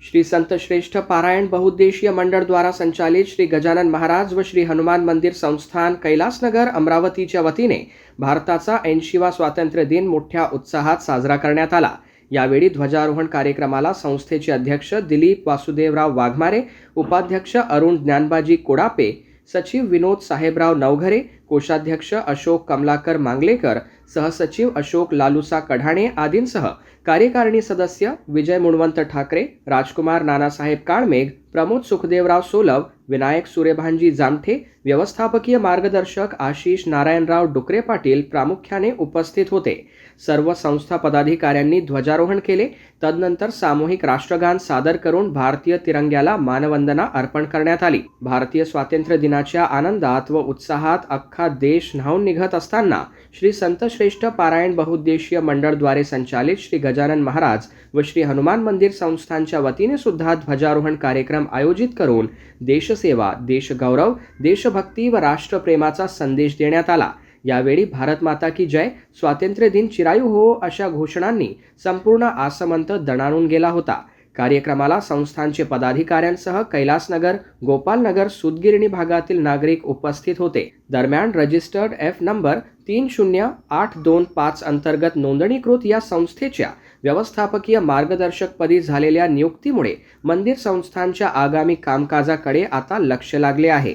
श्री संत श्रेष्ठ पारायण बहुउद्देशीय मंडळ द्वारा संचालित श्री गजानन महाराज व श्री हनुमान मंदिर संस्थान कैलासनगर अमरावतीच्या वतीने भारताचा 80वा स्वातंत्र्य दिन मोठ्या उत्साहात साजरा करण्यात आला। यावेळी ध्वजारोहण कार्यक्रमाला संस्थेचे अध्यक्ष दिलीप वासुदेवराव वाघमारे, उपाध्यक्ष अरुण ज्ञानबाजी कोडापे, सचिव विनोद साहेबराव नवघरे, कोषाध्यक्ष अशोक कमलाकर मांगलेकर, सहसचिव अशोक लालुसा कढाणे आदींसह कार्यकारिणी सदस्य विजय मुणवंत ठाकरे, राजकुमार नानासाहेब काळमेघ, प्रमोद सुखदेवराव सोलव, विनायक सूर्यभानजी जामठे, व्यवस्थापकीय मार्गदर्शक आशिष नारायणराव डुकरे पाटील प्रामुख्याने उपस्थित होते। सर्व संस्था पदाधिकाऱ्यांनी ध्वजारोहण केले। तदनंतर सामूहिक राष्ट्रगान सादर करून भारतीय तिरंग्याला मानवंदना अर्पण करण्यात आली। भारतीय स्वातंत्र्य दिनाच्या आनंदात व उत्साहात अख्खा देश न्हाऊन निघत असताना श्री संत श्रेष्ठ पारायण बहुउद्देशीय मंडळ द्वारे संचालित श्री गजानन महाराज व श्री हनुमान मंदिर संस्थानच्या वतीने सुद्धा ध्वजारोहण कार्यक्रम आयोजित करून देशसेवा, देशगौरव, देशभक्ती व राष्ट्रप्रेमाचा संदेश देण्यात आला। यावेळी भारत माता की जय, स्वातंत्र्य दिन चिरायू हो अशा घोषणांनी संपूर्ण आसमंत दणाणून गेला होता। कार्यक्रमाला संस्थानचे पदाधिकाऱ्यांसह कैलासनगर, गोपालनगर, सुतगिरणी भागातील नागरिक उपस्थित होते। दरम्यान रजिस्टर्ड F नंबर 30825 अंतर्गत नोंदणीकृत या संस्थेच्या व्यवस्थापकीय मार्गदर्शकपदी झालेल्या नियुक्तीमुळे मंदिर संस्थानच्या आगामी कामकाजाकडे आता लक्ष लागले आहे।